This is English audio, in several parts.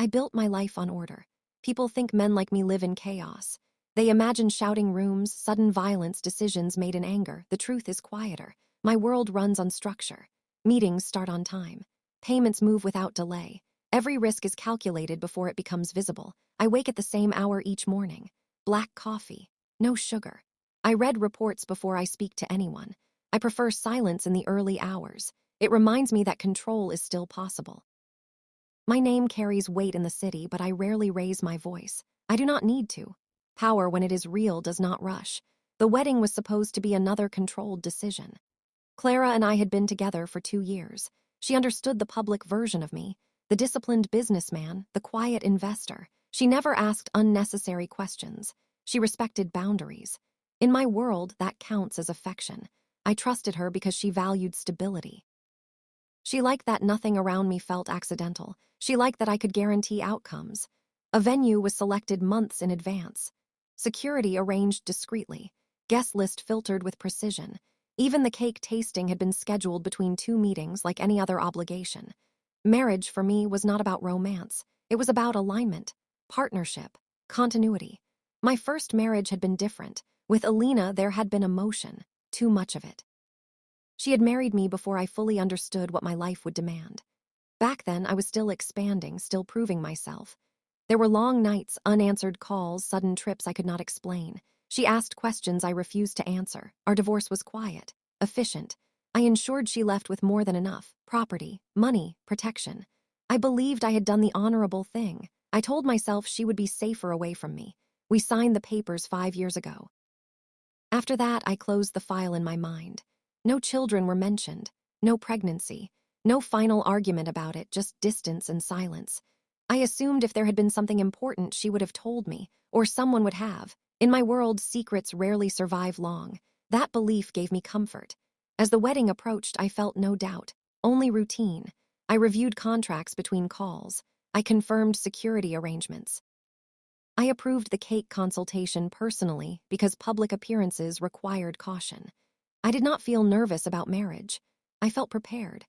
I built my life on order. People think men like me live in chaos. They imagine shouting rooms, sudden violence, decisions made in anger. The truth is quieter. My world runs on structure. Meetings start on time. Payments move without delay. Every risk is calculated before it becomes visible. I wake at the same hour each morning. Black coffee. No sugar. I read reports before I speak to anyone. I prefer silence in the early hours. It reminds me that control is still possible. My name carries weight in the city, but I rarely raise my voice. I do not need to. Power, when it is real, does not rush. The wedding was supposed to be another controlled decision. Clara and I had been together for 2 years. She understood the public version of me, the disciplined businessman, the quiet investor. She never asked unnecessary questions. She respected boundaries. In my world, that counts as affection. I trusted her because she valued stability. She liked that nothing around me felt accidental. She liked that I could guarantee outcomes. A venue was selected months in advance. Security arranged discreetly. Guest list filtered with precision. Even the cake tasting had been scheduled between 2 meetings like any other obligation. Marriage, for me, was not about romance. It was about alignment, partnership, continuity. My first marriage had been different. With Alina, there had been emotion, too much of it. She had married me before I fully understood what my life would demand. Back then, I was still expanding, still proving myself. There were long nights, unanswered calls, sudden trips I could not explain. She asked questions I refused to answer. Our divorce was quiet, efficient. I ensured she left with more than enough: property, money, protection. I believed I had done the honorable thing. I told myself she would be safer away from me. We signed the papers 5 years ago. After that, I closed the file in my mind. No children were mentioned, no pregnancy, no final argument about it, just distance and silence. I assumed if there had been something important, she would have told me, or someone would have. In my world, secrets rarely survive long. That belief gave me comfort. As the wedding approached, I felt no doubt, only routine. I reviewed contracts between calls. I confirmed security arrangements. I approved the cake consultation personally because public appearances required caution. I did not feel nervous about marriage. I felt prepared.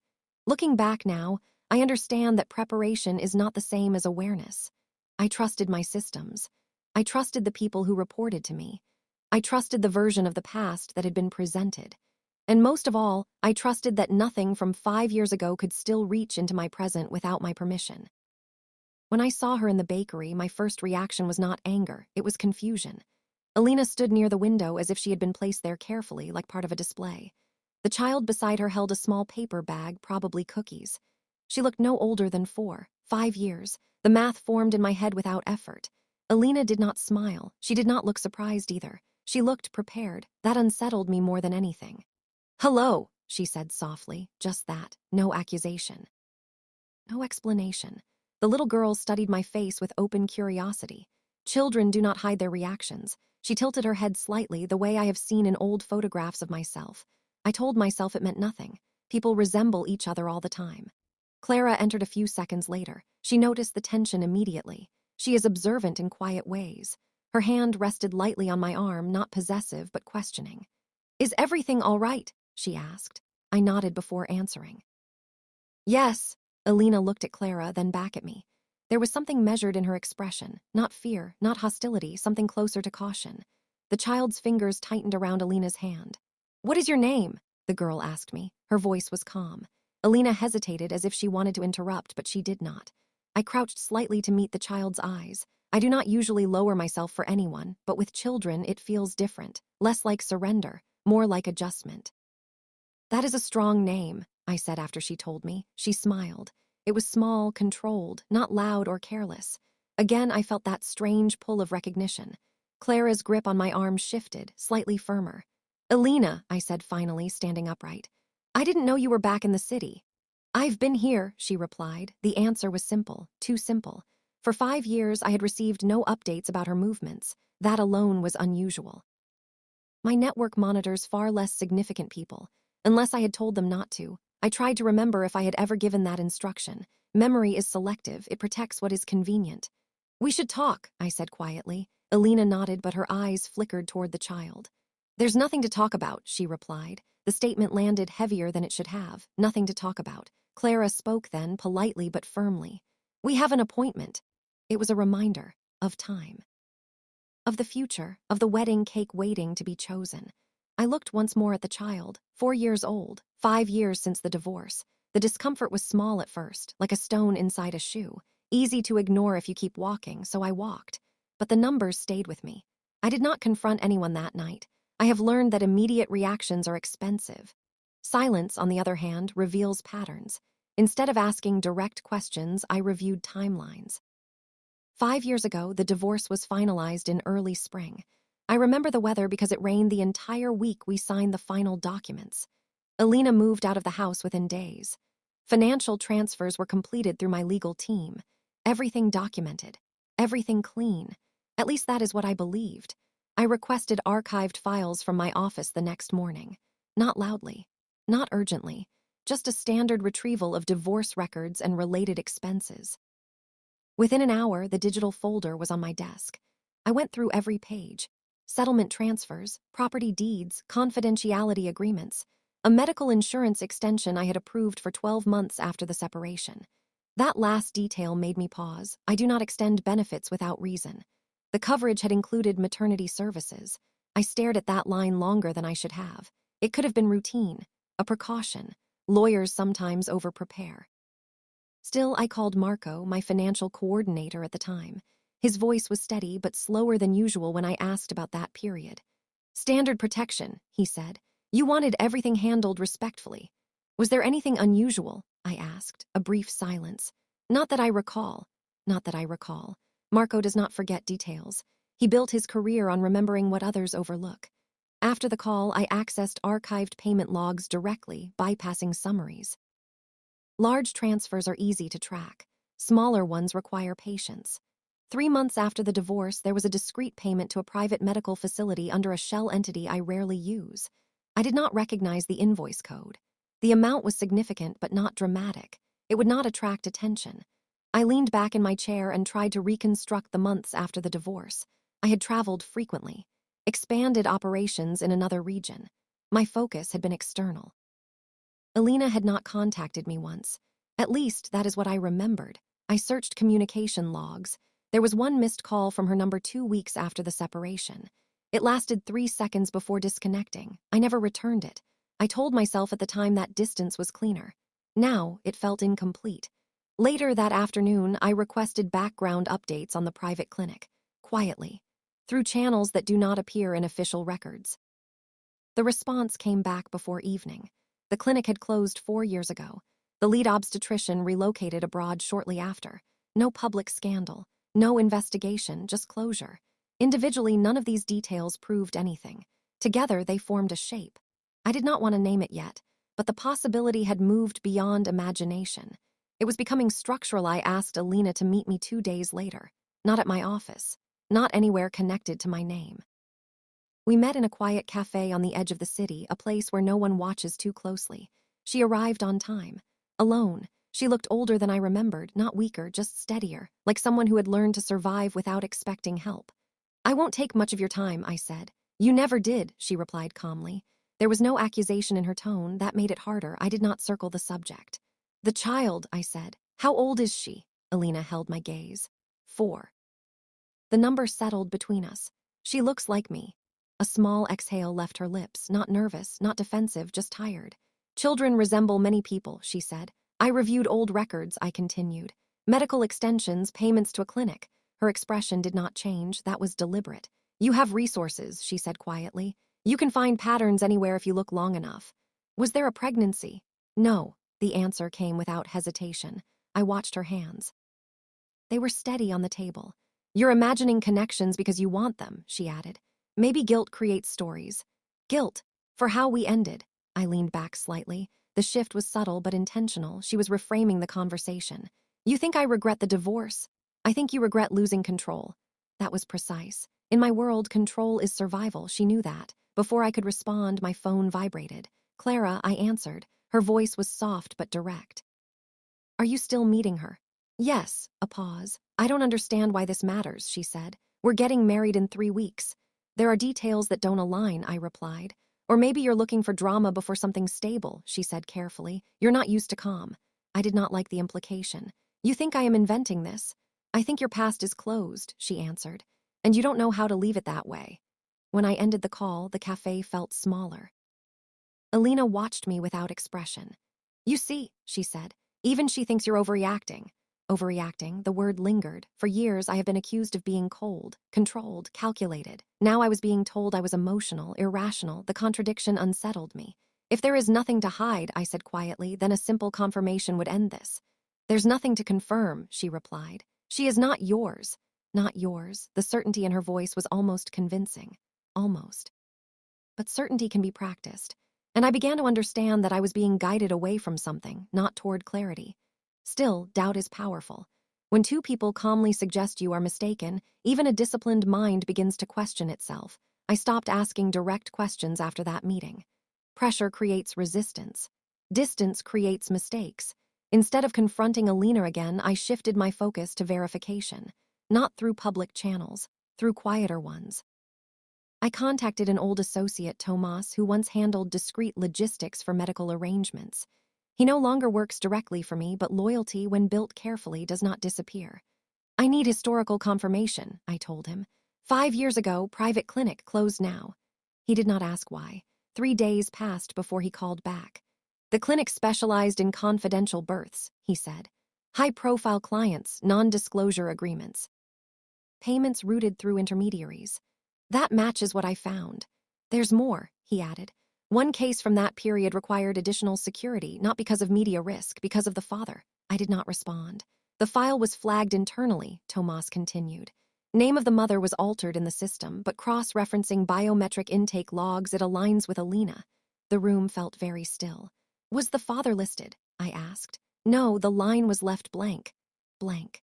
Looking back now, I understand that preparation is not the same as awareness. I trusted my systems. I trusted the people who reported to me. I trusted the version of the past that had been presented. And most of all, I trusted that nothing from 5 years ago could still reach into my present without my permission. When I saw her in the bakery, my first reaction was not anger, it was confusion. Alina stood near the window as if she had been placed there carefully, like part of a display. The child beside her held a small paper bag, probably cookies. She looked no older than 4, 5 years. The math formed in my head without effort. Alina did not smile. She did not look surprised either. She looked prepared. That unsettled me more than anything. "Hello," she said softly, just that, no accusation. No explanation. The little girl studied my face with open curiosity. Children do not hide their reactions. She tilted her head slightly, the way I have seen in old photographs of myself. I told myself it meant nothing. People resemble each other all the time. Clara entered a few seconds later. She noticed the tension immediately. She is observant in quiet ways. Her hand rested lightly on my arm, not possessive, but questioning. "Is everything all right?" she asked. I nodded before answering. "Yes." Alina looked at Clara, then back at me. There was something measured in her expression, not fear, not hostility, something closer to caution. The child's fingers tightened around Alina's hand. "What is your name?" the girl asked me. Her voice was calm. Alina hesitated as if she wanted to interrupt, but she did not. I crouched slightly to meet the child's eyes. I do not usually lower myself for anyone, but with children it feels different, less like surrender, more like adjustment. "That is a strong name," I said after she told me. She smiled. It was small, controlled, not loud or careless. Again, I felt that strange pull of recognition. Clara's grip on my arm shifted, slightly firmer. "Alina," I said finally, standing upright. "I didn't know you were back in the city." "I've been here," she replied. The answer was simple, too simple. For 5 years, I had received no updates about her movements. That alone was unusual. My network monitors far less significant people, unless I had told them not to. I tried to remember if I had ever given that instruction. Memory is selective, it protects what is convenient. "We should talk," I said quietly. Alina nodded, but her eyes flickered toward the child. "There's nothing to talk about," she replied. The statement landed heavier than it should have. Nothing to talk about. Clara spoke then, politely but firmly. "We have an appointment." It was a reminder of time, of the future, of the wedding cake waiting to be chosen. I looked once more at the child, 4 years old, 5 years since the divorce. The discomfort was small at first, like a stone inside a shoe, easy to ignore if you keep walking, so I walked. But the numbers stayed with me. I did not confront anyone that night. I have learned that immediate reactions are expensive. Silence, on the other hand, reveals patterns. Instead of asking direct questions, I reviewed timelines. 5 years ago, the divorce was finalized in early spring. I remember the weather because it rained the entire week we signed the final documents. Alina moved out of the house within days. Financial transfers were completed through my legal team. Everything documented. Everything clean. At least that is what I believed. I requested archived files from my office the next morning. Not loudly. Not urgently. Just a standard retrieval of divorce records and related expenses. Within an hour, the digital folder was on my desk. I went through every page. Settlement transfers, property deeds, confidentiality agreements, a medical insurance extension I had approved for 12 months after the separation. That last detail made me pause. I do not extend benefits without reason. The coverage had included maternity services. I stared at that line longer than I should have. It could have been routine, a precaution. Lawyers sometimes over-prepare. Still, I called Marco, my financial coordinator at the time. His voice was steady but slower than usual when I asked about that period. Standard protection, he said. You wanted everything handled respectfully. Was there anything unusual? I asked, a brief silence. Not that I recall. Not that I recall. Marco does not forget details. He built his career on remembering what others overlook. After the call, I accessed archived payment logs directly, bypassing summaries. Large transfers are easy to track. Smaller ones require patience. 3 months after the divorce, there was a discrete payment to a private medical facility under a shell entity I rarely use. I did not recognize the invoice code. The amount was significant but not dramatic. It would not attract attention. I leaned back in my chair and tried to reconstruct the months after the divorce. I had traveled frequently, expanded operations in another region. My focus had been external. Alina had not contacted me once. At least, that is what I remembered. I searched communication logs. There was one missed call from her number 2 weeks after the separation. It lasted 3 seconds before disconnecting. I never returned it. I told myself at the time that distance was cleaner. Now, it felt incomplete. Later that afternoon, I requested background updates on the private clinic, quietly, through channels that do not appear in official records. The response came back before evening. The clinic had closed 4 years ago. The lead obstetrician relocated abroad shortly after. No public scandal, no investigation, just closure. Individually, none of these details proved anything. Together, they formed a shape. I did not want to name it yet, but the possibility had moved beyond imagination. It was becoming structural. I asked Alina to meet me 2 days later. Not at my office, not anywhere connected to my name. We met in a quiet cafe on the edge of the city, a place where no one watches too closely. She arrived on time. Alone. She looked older than I remembered, not weaker, just steadier, like someone who had learned to survive without expecting help. I won't take much of your time, I said. You never did, she replied calmly. There was no accusation in her tone. That made it harder. I did not circle the subject. The child, I said. How old is she? Alina held my gaze. 4. The number settled between us. She looks like me. A small exhale left her lips, not nervous, not defensive, just tired. Children resemble many people, she said. I reviewed old records, I continued. Medical extensions, payments to a clinic. Her expression did not change. That was deliberate. You have resources, she said quietly. You can find patterns anywhere if you look long enough. Was there a pregnancy? No, the answer came without hesitation. I watched her hands. They were steady on the table. You're imagining connections because you want them, she added. Maybe guilt creates stories. Guilt, for how we ended. I leaned back slightly. The shift was subtle but intentional. She was reframing the conversation. You think I regret the divorce? I think you regret losing control. That was precise. In my world, control is survival. She knew that. Before I could respond, my phone vibrated. Clara, I answered. Her voice was soft but direct. Are you still meeting her? Yes, a pause. I don't understand why this matters, she said. We're getting married in 3 weeks. There are details that don't align, I replied. Or maybe you're looking for drama before something stable, she said carefully. You're not used to calm. I did not like the implication. You think I am inventing this? I think your past is closed, she answered, and you don't know how to leave it that way. When I ended the call, the cafe felt smaller. Alina watched me without expression. You see, she said, even she thinks you're overreacting. Overreacting, the word lingered. For years, I have been accused of being cold, controlled, calculated. Now I was being told I was emotional, irrational. The contradiction unsettled me. If there is nothing to hide, I said quietly, then a simple confirmation would end this. There's nothing to confirm, she replied. She is not yours. Not yours. The certainty in her voice was almost convincing. Almost. But certainty can be practiced. And I began to understand that I was being guided away from something, not toward clarity. Still, doubt is powerful. When two people calmly suggest you are mistaken, even a disciplined mind begins to question itself. I stopped asking direct questions after that meeting. Pressure creates resistance. Distance creates mistakes. Instead of confronting Alina again, I shifted my focus to verification. Not through public channels, through quieter ones. I contacted an old associate, Tomas, who once handled discreet logistics for medical arrangements. He no longer works directly for me, but loyalty, when built carefully, does not disappear. I need historical confirmation, I told him. 5 years ago, private clinic, closed now. He did not ask why. 3 days passed before he called back. The clinic specialized in confidential births, he said. High-profile clients, non-disclosure agreements. Payments routed through intermediaries. That matches what I found. There's more, he added. One case from that period required additional security, not because of media risk, because of the father. I did not respond. The file was flagged internally, Tomas continued. Name of the mother was altered in the system, but cross-referencing biometric intake logs, it aligns with Alina. The room felt very still. Was the father listed? I asked. No, the line was left blank. Blank.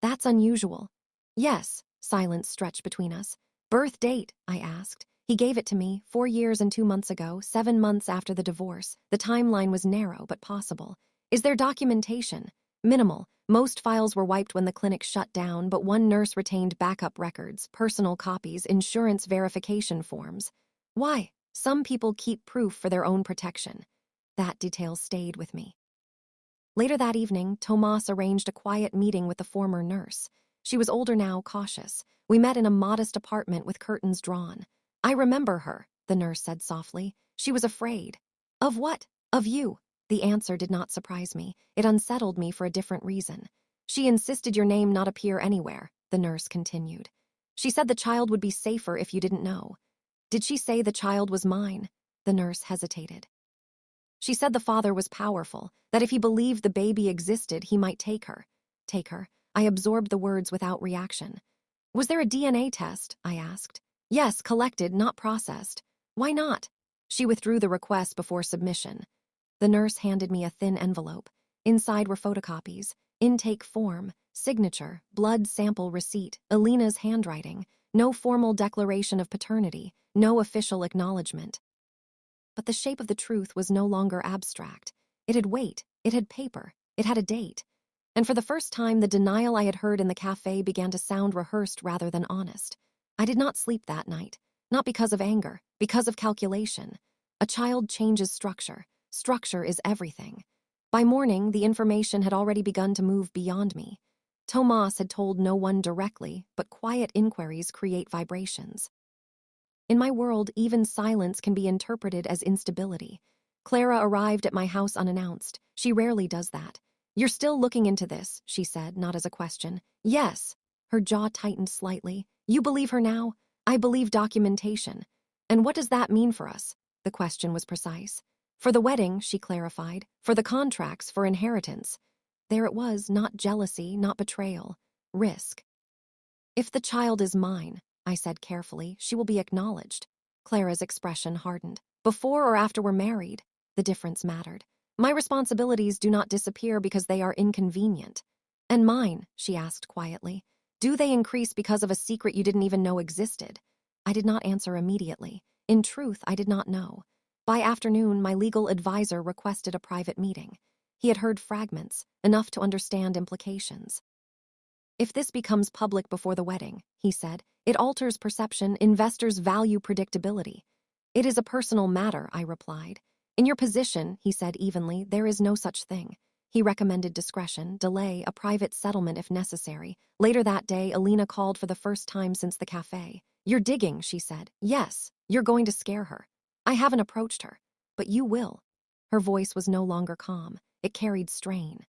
That's unusual. Yes, silence stretched between us. Birth date, I asked. He gave it to me, 4 years and 2 months ago, 7 months after the divorce. The timeline was narrow, but possible. Is there documentation? Minimal. Most files were wiped when the clinic shut down, but one nurse retained backup records, personal copies, insurance verification forms. Why? Some people keep proof for their own protection. That detail stayed with me. Later that evening, Tomas arranged a quiet meeting with the former nurse. She was older now, cautious. We met in a modest apartment with curtains drawn. I remember her, the nurse said softly. She was afraid. Of what? Of you. The answer did not surprise me. It unsettled me for a different reason. She insisted your name not appear anywhere, the nurse continued. She said the child would be safer if you didn't know. Did she say the child was mine? The nurse hesitated. She said the father was powerful, that if he believed the baby existed, he might take her. Take her. I absorbed the words without reaction. Was there a DNA test? I asked. Yes, collected, not processed. Why not? She withdrew the request before submission. The nurse handed me a thin envelope. Inside were photocopies, intake form, signature, blood sample receipt, Alina's handwriting, no formal declaration of paternity, no official acknowledgement. But the shape of the truth was no longer abstract. It had weight, it had paper, it had a date. And for the first time, the denial I had heard in the cafe began to sound rehearsed rather than honest. I did not sleep that night, not because of anger, because of calculation. A child changes structure. Structure is everything. By morning, the information had already begun to move beyond me. Tomas had told no one directly, but quiet inquiries create vibrations. In my world, even silence can be interpreted as instability. Clara arrived at my house unannounced. She rarely does that. You're still looking into this, she said, not as a question. Yes. Her jaw tightened slightly. You believe her now? I believe documentation. And what does that mean for us? The question was precise. For the wedding, she clarified. For the contracts, for inheritance. There it was, not jealousy, not betrayal. Risk. If the child is mine, I said carefully, she will be acknowledged. Clara's expression hardened. Before or after we're married, the difference mattered. My responsibilities do not disappear because they are inconvenient. And mine, she asked quietly. Do they increase because of a secret you didn't even know existed? I did not answer immediately. In truth, I did not know. By afternoon, my legal advisor requested a private meeting. He had heard fragments, enough to understand implications. If this becomes public before the wedding, he said, it alters perception, investors value predictability. It is a personal matter, I replied. In your position, he said evenly, there is no such thing. He recommended discretion, delay, a private settlement if necessary. Later that day, Alina called for the first time since the cafe. "You're digging," she said. "Yes, you're going to scare her. I haven't approached her, but you will." Her voice was no longer calm. It carried strain.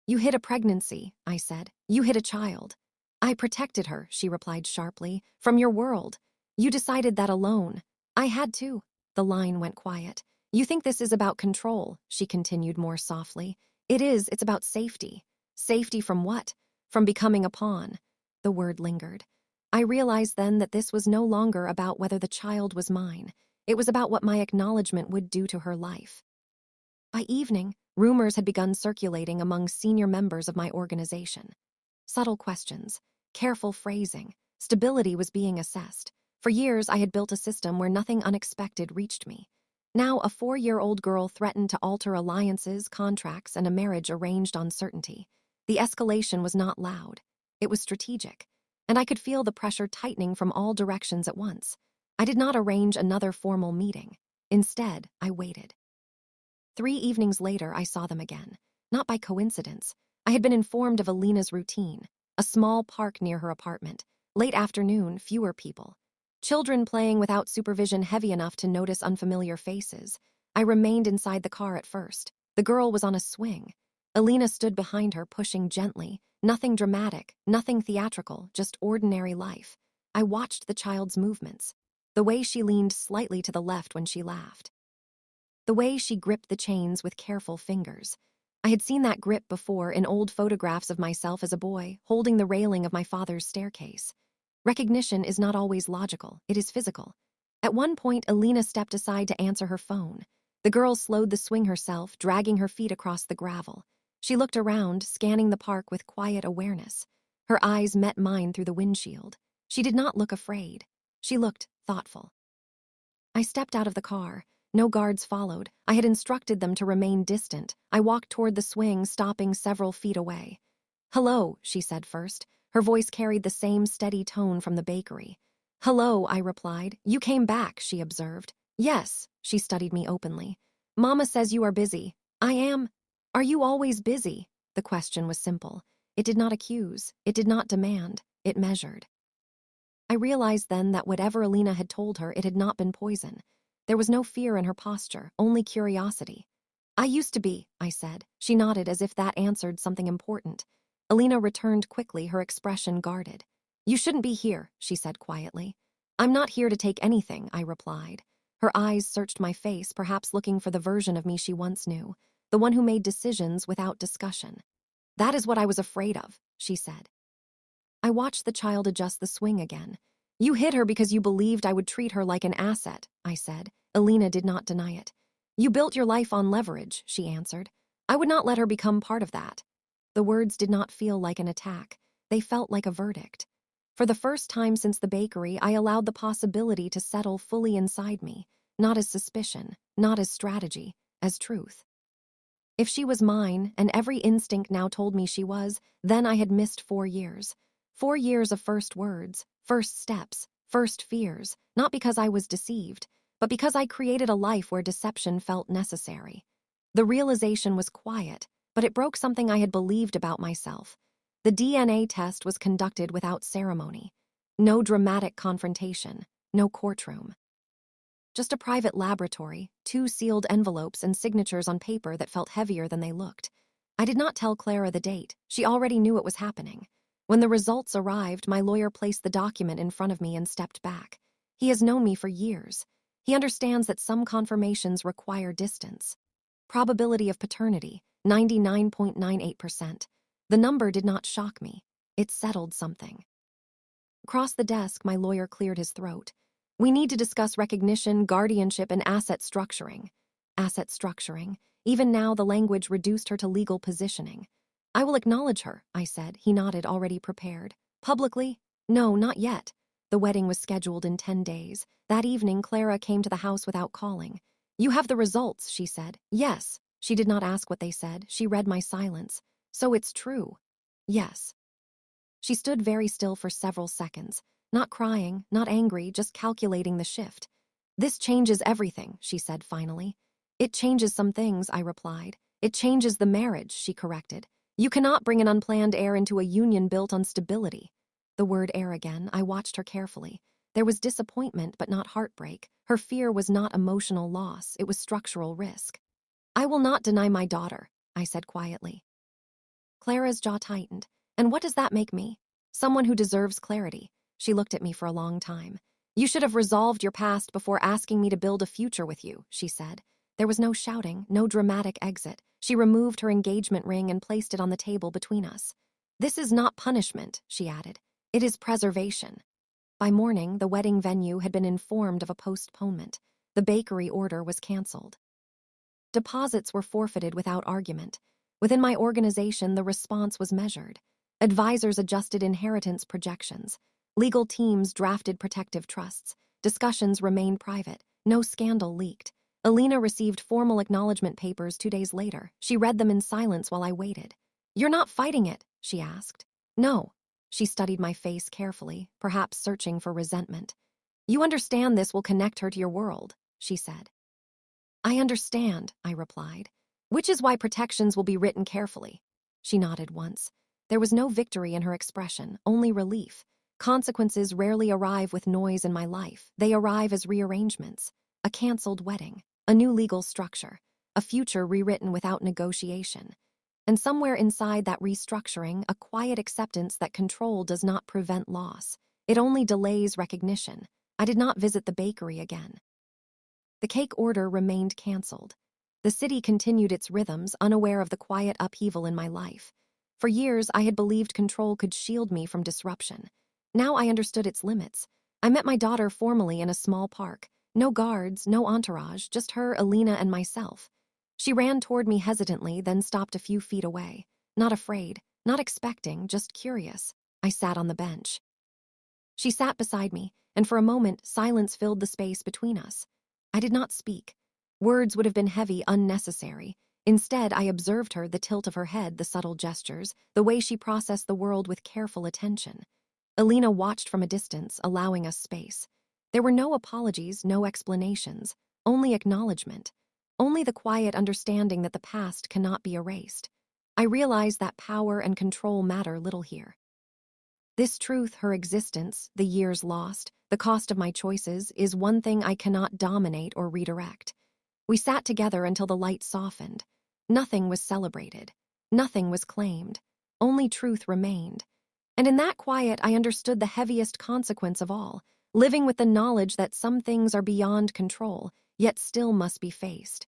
"You hid a pregnancy," I said. "You hid a child." "I protected her," she replied sharply, "from your world. You decided that alone. I had to." The line went quiet. "You think this is about control," she continued more softly. "It is, it's about safety." "Safety from what?" "From becoming a pawn." The word lingered. I realized then that this was no longer about whether the child was mine. It was about what my acknowledgement would do to her life. By evening, rumors had begun circulating among senior members of my organization. Subtle questions, careful phrasing, stability was being assessed. For years, I had built a system where nothing unexpected reached me. Now, a 4-year-old girl threatened to alter alliances, contracts, and a marriage arranged on certainty. The escalation was not loud. It was strategic, and I could feel the pressure tightening from all directions at once. I did not arrange another formal meeting. Instead, I waited. 3 evenings later, I saw them again. Not by coincidence. I had been informed of Alina's routine. A small park near her apartment. Late afternoon, fewer people. Children playing without supervision heavy enough to notice unfamiliar faces. I remained inside the car at first. The girl was on a swing. Alina stood behind her, pushing gently. Nothing dramatic, nothing theatrical, just ordinary life. I watched the child's movements. The way she leaned slightly to the left when she laughed. The way she gripped the chains with careful fingers. I had seen that grip before in old photographs of myself as a boy, holding the railing of my father's staircase. Recognition is not always logical, it is physical. At one point, Alina stepped aside to answer her phone. The girl slowed the swing herself, dragging her feet across the gravel. She looked around, scanning the park with quiet awareness. Her eyes met mine through the windshield. She did not look afraid. She looked thoughtful. I stepped out of the car. No guards followed. I had instructed them to remain distant. I walked toward the swing, stopping several feet away. "Hello," she said first. Her voice carried the same steady tone from the bakery. "Hello," I replied. "You came back," she observed. "Yes," she studied me openly. "Mama says you are busy." "I am." "Are you always busy?" The question was simple. It did not accuse. It did not demand. It measured. I realized then that whatever Alina had told her, it had not been poison. There was no fear in her posture, only curiosity. "I used to be," I said. She nodded as if that answered something important. Alina returned quickly, her expression guarded. "You shouldn't be here," she said quietly. "I'm not here to take anything," I replied. Her eyes searched my face, perhaps looking for the version of me she once knew, the one who made decisions without discussion. "That is what I was afraid of," she said. I watched the child adjust the swing again. "You hid her because you believed I would treat her like an asset," I said. Alina did not deny it. "You built your life on leverage," she answered. "I would not let her become part of that." The words did not feel like an attack. They felt like a verdict. For the first time since the bakery, I allowed the possibility to settle fully inside me, not as suspicion, not as strategy, as truth. If she was mine, and every instinct now told me she was, then I had missed 4 years. 4 years of first words, first steps, first fears, not because I was deceived, but because I created a life where deception felt necessary. The realization was quiet, but it broke something I had believed about myself. The DNA test was conducted without ceremony. No dramatic confrontation, no courtroom. Just a private laboratory, 2 sealed envelopes and signatures on paper that felt heavier than they looked. I did not tell Clara the date. She already knew it was happening. When the results arrived, my lawyer placed the document in front of me and stepped back. He has known me for years. He understands that some confirmations require distance. Probability of paternity, 99.98%. The number did not shock me. It settled something. Across the desk, my lawyer cleared his throat. "We need to discuss recognition, guardianship, and asset structuring." Asset structuring. Even now, the language reduced her to legal positioning. "I will acknowledge her," I said. He nodded, already prepared. "Publicly? No, not yet." The wedding was scheduled in 10 days. That evening, Clara came to the house without calling. "You have the results," she said. "Yes." She did not ask what they said. She read my silence. "So it's true." "Yes." She stood very still for several seconds, not crying, not angry, just calculating the shift. "This changes everything," she said finally. "It changes some things," I replied. It changes the marriage, she corrected. You cannot bring an unplanned heir into a union built on stability. The word heir again, I watched her carefully. There was disappointment, but not heartbreak. Her fear was not emotional loss, it was structural risk. I will not deny my daughter, I said quietly. Clara's jaw tightened. And what does that make me? Someone who deserves clarity. She looked at me for a long time. You should have resolved your past before asking me to build a future with you, she said. There was no shouting, no dramatic exit. She removed her engagement ring and placed it on the table between us. This is not punishment, she added. It is preservation. By morning, the wedding venue had been informed of a postponement. The bakery order was canceled. Deposits were forfeited without argument. Within my organization, the response was measured. Advisors adjusted inheritance projections. Legal teams drafted protective trusts. Discussions remained private. No scandal leaked. Alina received formal acknowledgement papers 2 days later. She read them in silence while I waited. You're not fighting it, she asked. No. She studied my face carefully, perhaps searching for resentment. You understand this will connect her to your world, she said. I understand, I replied, which is why protections will be written carefully. She nodded once. There was no victory in her expression, only relief. Consequences rarely arrive with noise in my life. They arrive as rearrangements. A canceled wedding, a new legal structure, a future rewritten without negotiation. And somewhere inside that restructuring, a quiet acceptance that control does not prevent loss. It only delays recognition. I did not visit the bakery again. The cake order remained canceled. The city continued its rhythms, unaware of the quiet upheaval in my life. For years, I had believed control could shield me from disruption. Now I understood its limits. I met my daughter formally in a small park. No guards, no entourage, just her, Alina, and myself. She ran toward me hesitantly, then stopped a few feet away. Not afraid, not expecting, just curious. I sat on the bench. She sat beside me, and for a moment, silence filled the space between us. I did not speak. Words would have been heavy, unnecessary. Instead, I observed her, the tilt of her head, the subtle gestures, the way she processed the world with careful attention. Alina watched from a distance, allowing us space. There were no apologies, no explanations, only acknowledgement, only the quiet understanding that the past cannot be erased. I realized that power and control matter little here. This truth, her existence, the years lost, the cost of my choices, is one thing I cannot dominate or redirect. We sat together until the light softened. Nothing was celebrated. Nothing was claimed. Only truth remained. And in that quiet, I understood the heaviest consequence of all, living with the knowledge that some things are beyond control, yet still must be faced.